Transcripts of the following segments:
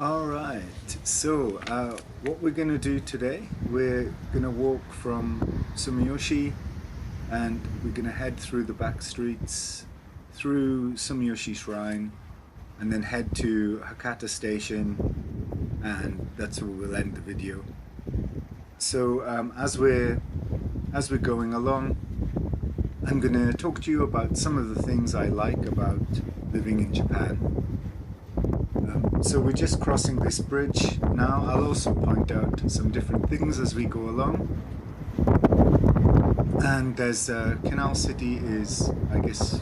All right. What we're going to do today, we're going to walk from Sumiyoshi and we're going to head through the back streets, through Sumiyoshi Shrine, and then head to Hakata Station, and that's where we'll end the video. As we're going along, I'm going to talk to you about some of the things I like about living in Japan. So we're just crossing this bridge now. I'll also point out some different things as we go along. And there's Canal City is, I guess,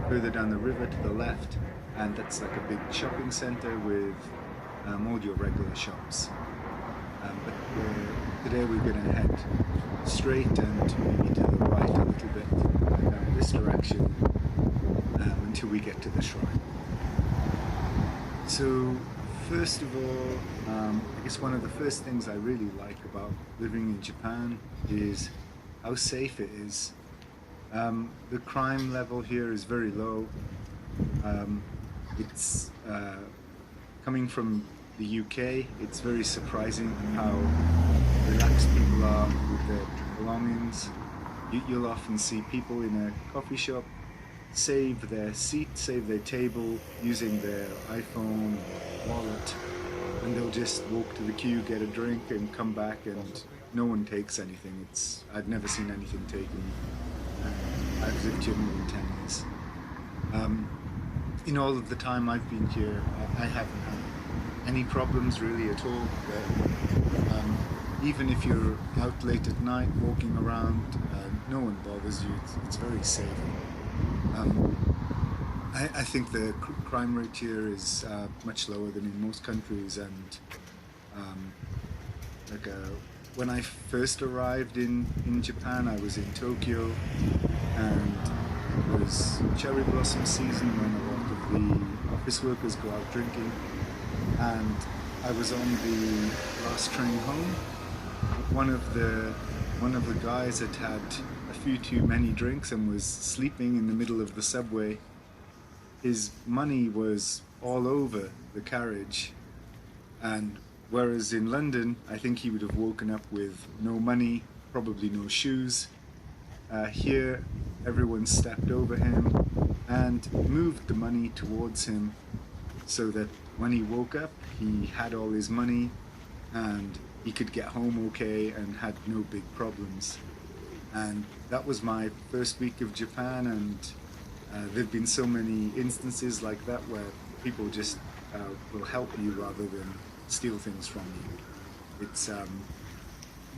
further down the river to the left, and that's like a big shopping center with all your regular shops. Today we're going to head straight and maybe to the right a little bit down this direction until we get to the shrine. So first of all, I guess one of the first things I really like about living in Japan is how safe it is. The crime level here is very low. It's coming from the UK. It's very surprising how relaxed people are with their belongings. You'll often see people in a coffee shop save their seat, save their table using their iPhone or wallet, and they'll just walk to the queue, get a drink, and come back, and no one takes anything. I've never seen anything taken. I've lived here more than 10 years. In all of the time I've been here, I haven't had any problems really at all. Even if you're out late at night walking around, no one bothers you. It's very safe. I think the crime rate here is much lower than in most countries, and um, like when I first arrived in Japan, I was in Tokyo, and it was cherry blossom season when a lot of the office workers go out drinking, and I was on the last train home. One of the guys had a few too many drinks and was sleeping in the middle of the subway. His money was all over the carriage, and whereas in London, I think he would have woken up with no money, probably no shoes. Here, everyone stepped over him and moved the money towards him so that when he woke up, he had all his money and he could get home okay and had no big problems. And that was my first week of Japan, and there've been so many instances like that where people just will help you rather than steal things from you. It's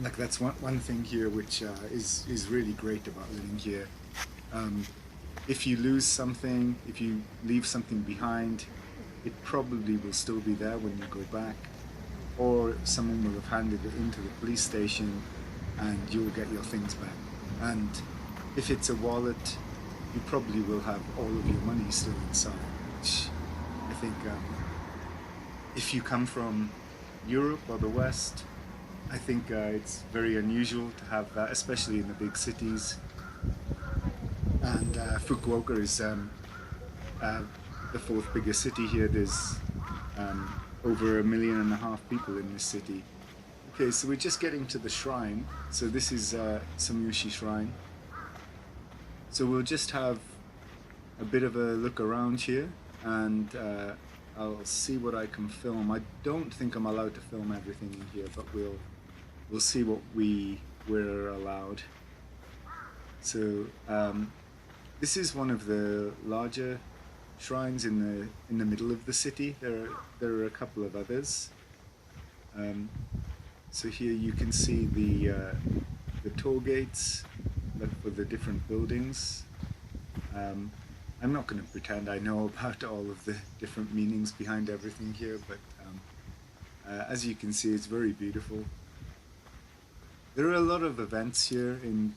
like that's one thing here which is really great about living here. Um, if you lose something, if you leave something behind, it probably will still be there when you go back, or someone will have handed it into the police station and you'll get your things back. And if it's a wallet, you probably will have all of your money still inside, which I think if you come from Europe or the West, I think it's very unusual to have that, especially in the big cities. And Fukuoka is uh, the fourth biggest city here. There's over 1.5 million people in this city. Okay, so we're just getting to the shrine. So this is Sumiyoshi Shrine. So we'll just have a bit of a look around here, and I'll see what I can film. I don't think I'm allowed to film everything in here, but we'll see what we're allowed. So this is one of the larger shrines in the middle of the city. There are a couple of others. So here you can see the toll gates, like for the different buildings. I'm not going to pretend I know about all of the different meanings behind everything here, but as you can see, it's very beautiful. There are a lot of events here in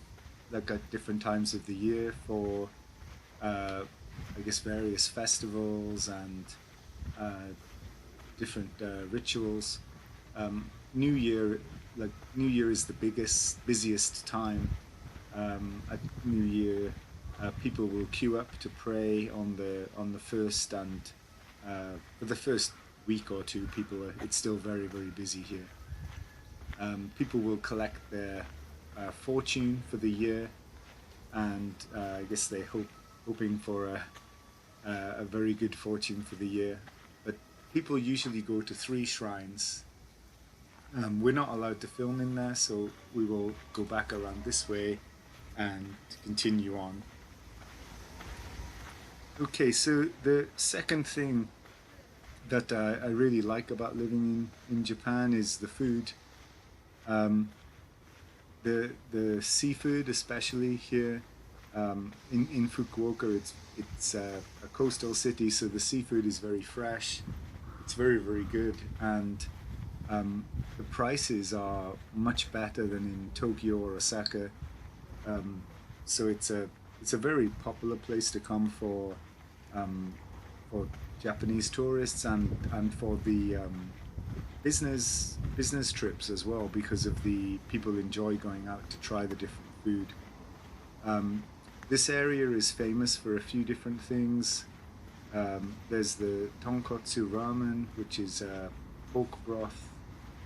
like at different times of the year for I guess various festivals and uh, different rituals. New Year, like New Year is the busiest time. At New Year, people will queue up to pray on the first and for the first week or two, it's still very, very busy here. People will collect their fortune for the year, and I guess hoping for a very good fortune for the year. But people usually go to three shrines. We're not allowed to film in there, so we will go back around this way and continue on. Okay, so the second thing that I really like about living in Japan is the food. Um, the seafood, especially here in Fukuoka, it's a coastal city, so the seafood is very fresh. It's very, very good, and the prices are much better than in Tokyo or Osaka. Um, so it's a very popular place to come um, for Japanese tourists and for the business trips as well, because of the people enjoy going out to try the different food. Um, this area is famous for a few different things. There's the Tonkotsu Ramen, which is pork bone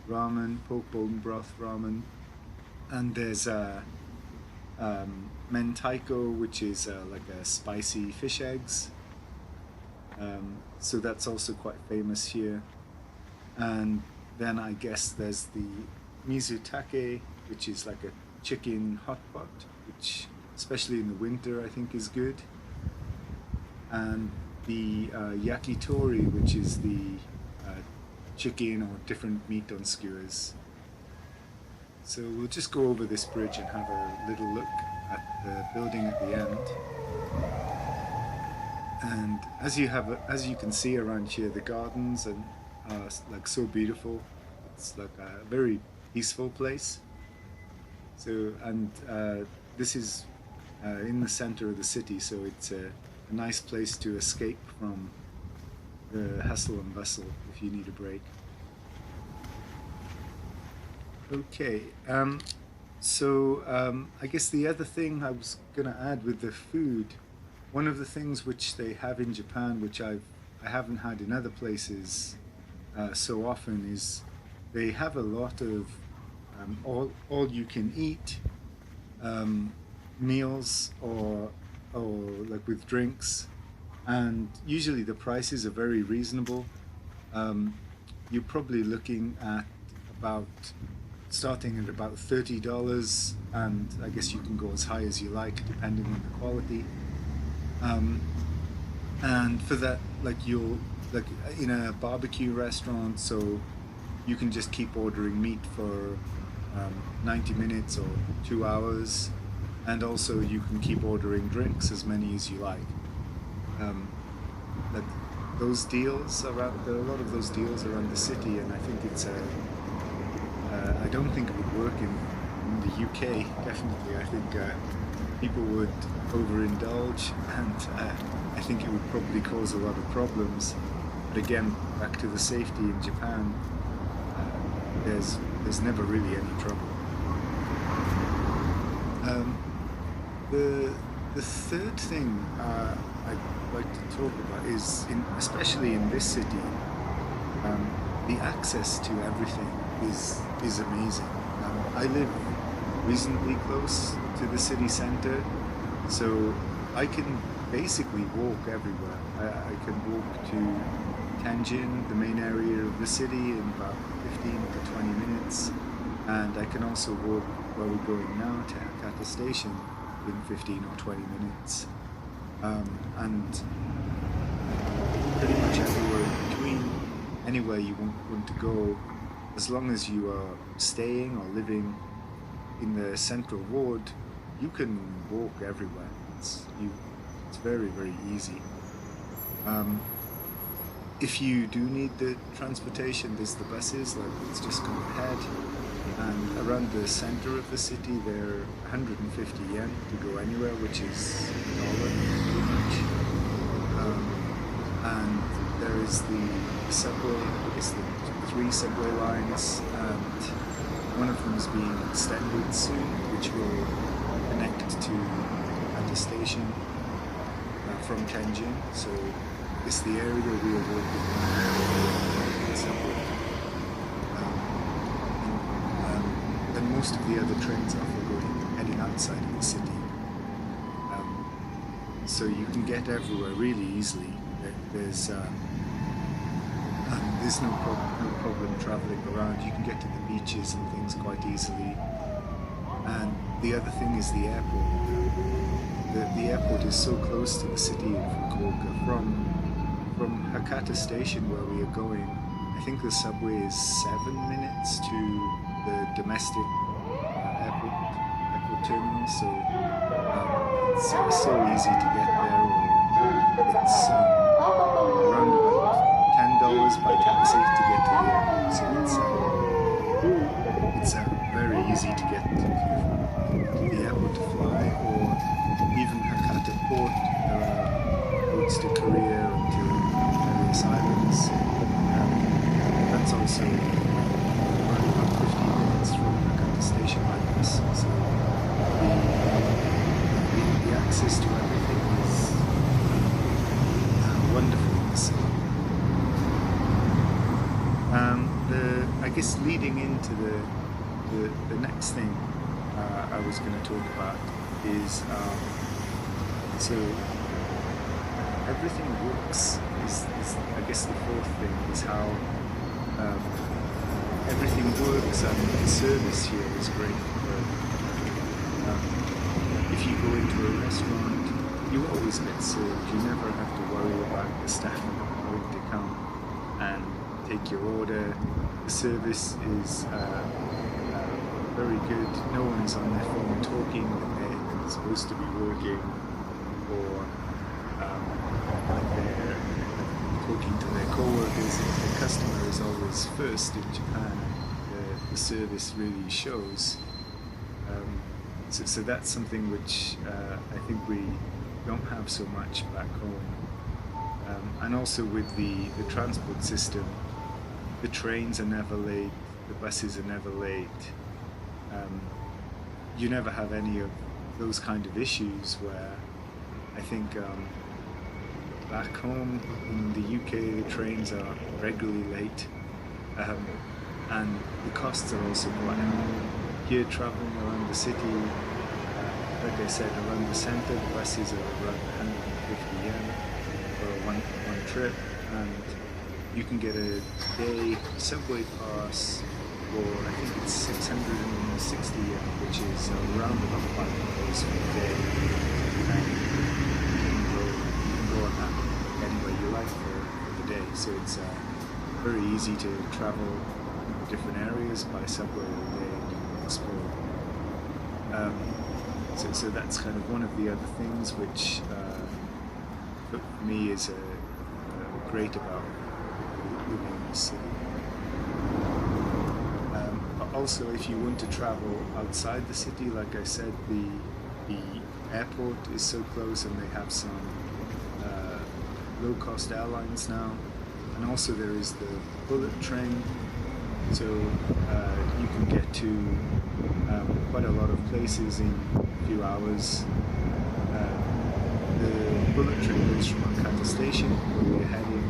broth ramen, and there's mentaiko, which is like a spicy fish eggs. So that's also quite famous here. And then I guess there's the mizutake, which is like a chicken hot pot, which especially in the winter I think is good. And the yakitori, which is the chicken or different meat on skewers. So we'll just go over this bridge and have a little look at the building at the end. And as you can see around here, the gardens and are like so beautiful. It's like a very peaceful place. So and this is in the center of the city, so it's a nice place to escape from the hustle and bustle if you need a break. Okay, I guess the other thing I was gonna add with the food, one of the things which they have in Japan, which I haven't had in other places so often, is they have a lot of all you can eat meals or like with drinks, and usually the prices are very reasonable. Um, you're probably looking at about starting at about $30, and I guess you can go as high as you like depending on the quality. Um, and for that, like you'll like in a barbecue restaurant, so you can just keep ordering meat for 90 minutes or 2 hours, and also you can keep ordering drinks as many as you like. Um, like those deals around, there are a lot of those deals around the city, and I think I don't think it would work in the UK. Definitely, I think people would overindulge, and I think it would probably cause a lot of problems. But again, back to the safety in Japan, there's never really any trouble. Um, the third thing I'd like to talk about is, especially in this city, the access to everything is amazing. I live reasonably close to the city center, so I can basically walk everywhere. I can walk to Tenjin, the main area of the city, in about 15 to 20 minutes, and I can also walk where we're going now to Hakata Station in 15 or 20 minutes. And pretty much everywhere in between, anywhere you want to go, as long as you are staying or living in the central ward, you can walk everywhere. It's very, very easy. Um, if you do need the transportation, there's the buses, like it's just gone ahead. And around the center of the city, they're 150 yen to go anywhere, which is $1 pretty much. And there is the subway, I guess the three subway lines, and one of them is being extended soon, which will connect to at the station from Tenjin. So it's the area we are walking subway. And most of the other trains are for heading outside of the city. So you can get everywhere really easily. There's no problem traveling around. You can get to the beaches and things quite easily. And the other thing is the airport. The airport is so close to the city of Fukuoka. From Hakata station where we are going, I think the subway is 7 minutes to the domestic airport terminal. So it's so easy to get there. It's around about $10 by taxi to get to the airport. So it's very easy to get to the airport to fly, or even Hakata port. There are boats to Korea and to various islands. That's also around about 15 minutes from Hakata station by bus. So the access to everything is wonderful in the city. I guess leading into the next thing I was going to talk about is so everything works is I guess the fourth thing is how everything works, and the service here is great. If you go into a restaurant, you always get served. You never have to worry about the staff going to come and take your order. The service is very good. No one is on their phone talking when they're supposed to be working, or when they're talking to their co-workers. The customer is always first in Japan. The service really shows. So that's something which I think we don't have so much back home. And also with the transport system, the trains are never late, the buses are never late. You never have any of those kind of issues where I think back home in the UK the trains are regularly late, and the costs are also quite high. Here travelling around the city, like I said, around the centre, the buses are around 150 yen for one trip, and you can get a day subway pass for, I think it's 660 yen, which is around about $5 for a day, and you can go on that anywhere you like for the day. So it's very easy to travel different areas by subway all day and explore. So that's kind of one of the other things which for me is great about living in the city. Also, if you want to travel outside the city, like I said, the airport is so close, and they have some low-cost airlines now, and also there is the bullet train, so you can get to quite a lot of places in a few hours. The bullet train goes from Hakata station where we're heading.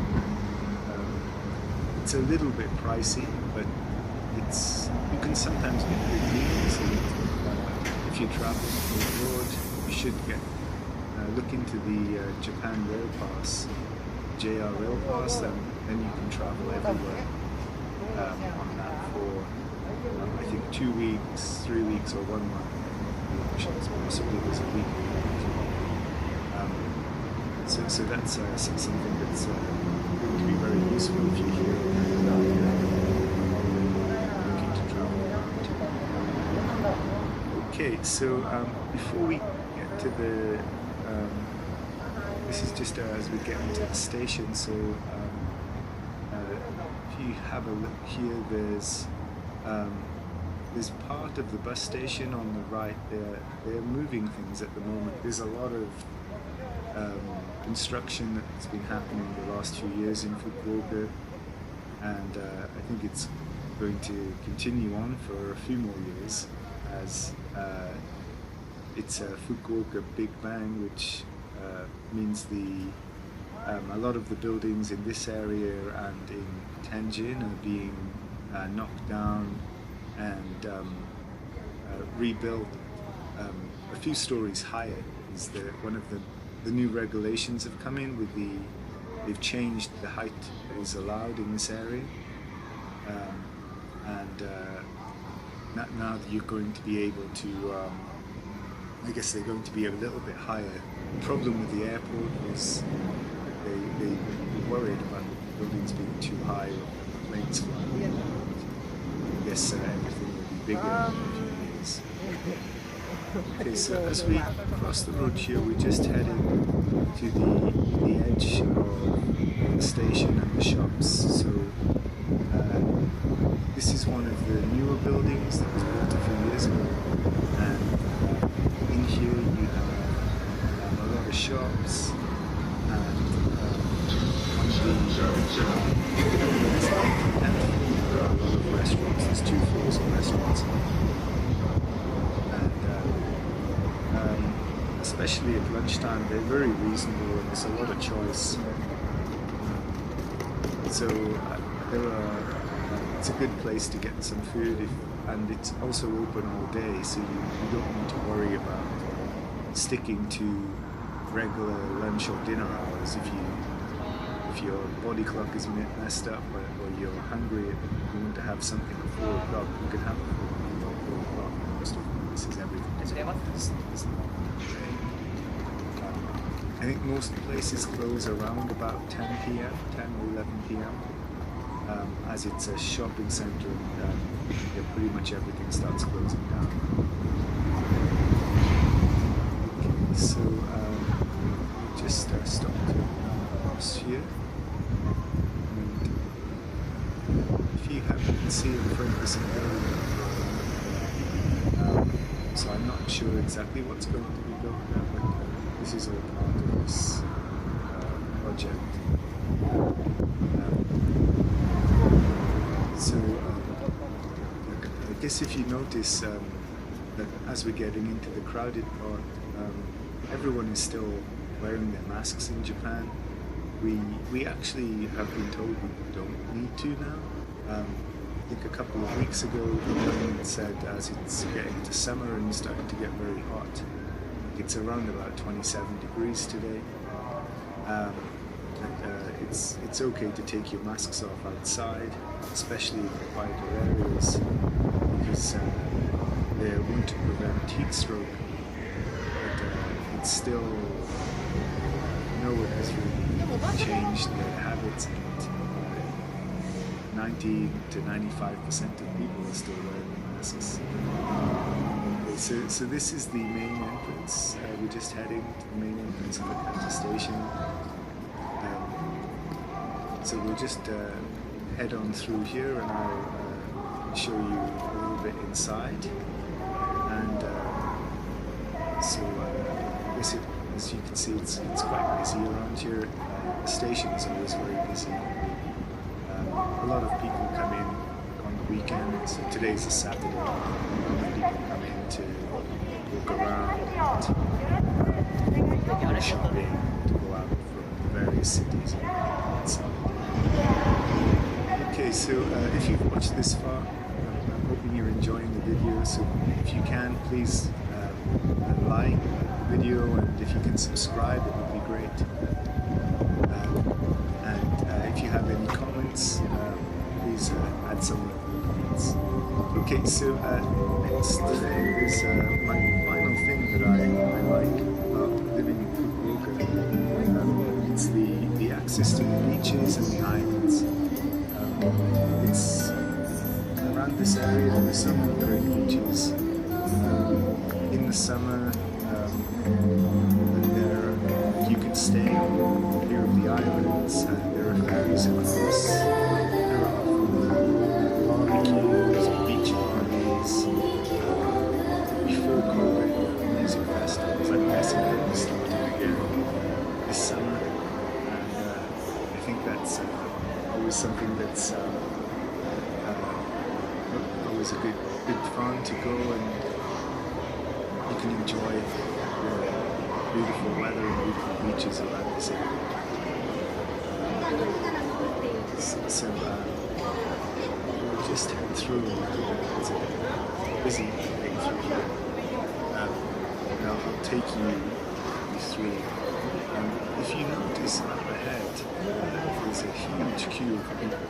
It's a little bit pricey, but you can sometimes get good deals, and if you're traveling abroad, you should look into the Japan Rail Pass, JR Rail Pass, then you can travel everywhere on that for I think 2 weeks, 3 weeks, or 1 month. Possibly there's a week. So that's something that's going to be very useful if you're here looking to travel around. Okay, so before we get to the this is just as we get into the station. So if you have a look here, there's part of the bus station on the right. They're moving things at the moment. There's a lot of construction that's been happening the last few years in Fukuoka, and I think it's going to continue on for a few more years, as it's a Fukuoka Big Bang, which means the A lot of the buildings in this area and in Tenjin are being knocked down and rebuilt a few stories higher. Is one of the new regulations have come in with they've changed the height that is allowed in this area, and now that you're going to be able to, I guess they're going to be a little bit higher. The problem with the airport was they were worried about the buildings being too high or the planes flying. I guess everything will be bigger in a few years. Okay, so as we cross the road here, we're just heading to the edge of the station and the shops. So this is one of the newer buildings that was built a few years ago, and in here you have a lot of shops, and on there are a lot of restaurants. There's 2 floors of restaurants, and especially at lunchtime they're very reasonable and there's a lot of choice. So it's a good place to get some food, and it's also open all day, so you don't need to worry about sticking to regular lunch or dinner hours. If your body clock is messed up or you're hungry and you want to have something at 4 o'clock, you can have it at 4 o'clock. Most of this is everything. I think most places close around about 10 p.m., 10 or 11 p.m. As it's a shopping centre, pretty much everything starts closing down. Okay, so we just stopped across here. And if you can see in front of some building, so I'm not sure exactly what's going to be built there, but this is all part of this project. I guess if you notice that as we're getting into the crowded part, everyone is still wearing their masks in Japan. We actually have been told we don't need to now. I think a couple of weeks ago the government said as it's getting to summer and starting to get very hot, it's around about 27 degrees today. It's okay to take your masks off outside, especially in the quieter areas, because they want to prevent heat stroke. But it's still, no one has really changed their habits, and 90 to 95% of people are still wearing masks. Okay, so this is the main entrance. We're just heading to the main entrance of the Hakata station. So we'll just head on through here, and I'll show you a little bit inside. And so I guess as you can see, it's quite busy around here. The station is always very busy. A lot of people come in on the weekend. So today's a Saturday. A lot of people come in to walk around and go shopping, to go out from various cities. Okay, so if you've watched this far, I'm hoping you're enjoying the video. So if you can, please like the video, and if you can subscribe, it would be great. And if you have any comments, please add some of the comments. Okay, so next thing is my final thing that I like about living in Fukuoka. It's the access to the beaches and the islands. It's around this area there are so many great beaches. In the summer, you can stay on near the islands, and there are ferries across. There are often barbecues, beach parties. Before COVID, music festivals. I'm guessing they'll be starting again this summer, and I think that's always something that's always a good fun to go, and you can enjoy the beautiful weather and beautiful beaches around this area. So we'll just head through. It's a busy heading through here. And I'll take you through. If you notice up ahead, there's a huge queue of people.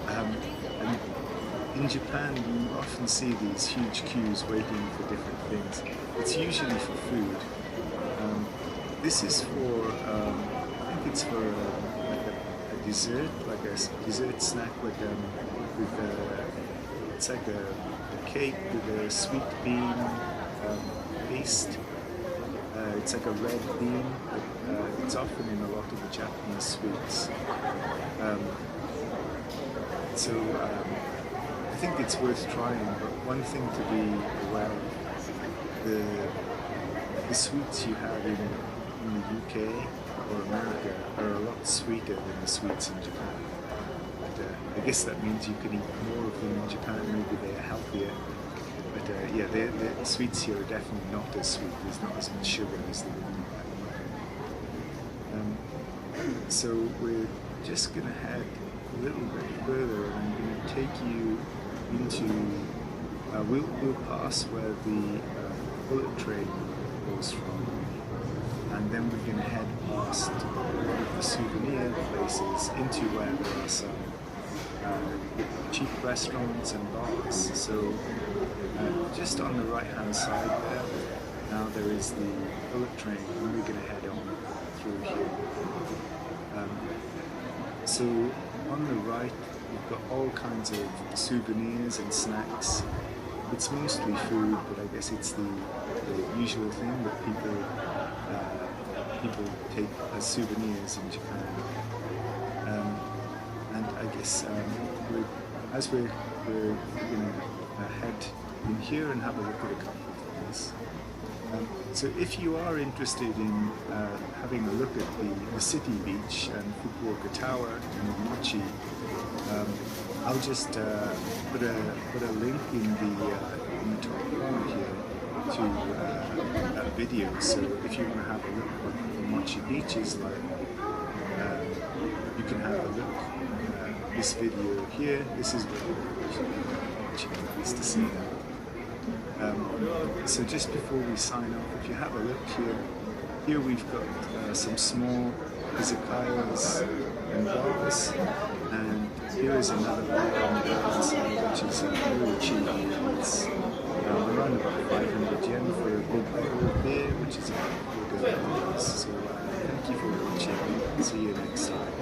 And in Japan, you often see these huge queues waiting for different things. It's usually for food. This is for, I think it's for like a dessert, like a dessert snack, like it's like a cake with a sweet bean paste. It's like a red bean. It's often in a lot of the Japanese sweets. I think it's worth trying, but one thing to be aware of, the sweets you have in the UK or America are a lot sweeter than the sweets in Japan. But I guess that means you can eat more of them in Japan, maybe they are healthier. But yeah, the sweets here are definitely not as sweet, there's not as much sugar as there would be back home. So we're just going to head a little bit further, and I'm going to take you into, we'll pass where the bullet train goes from, and then we're going to head past one of the souvenir places into where there are some cheap restaurants and bars. So just on the right hand side there, now there is the bullet train, and we're going to head on through here. So on the right we've got all kinds of souvenirs and snacks. It's mostly food, but I guess it's the usual thing that people take as souvenirs in Japan. And I guess we're going to head in here and have a look at a couple of things. So if you are interested in having a look at the city beach and Fukuoka Tower and Mochi, I'll just put a link in the top corner here to that video. So if you want to have a look at what the Mochi beach is like, you can have a look. This video here, this is what you're pleased to see that. So just before we sign off, if you have a look here we've got some small izakayas and bars, and here is another bar on the right side which is really cheap. It's around about 500 yen for a big bottle of beer, which is a good price. So thank you for watching, see you next time.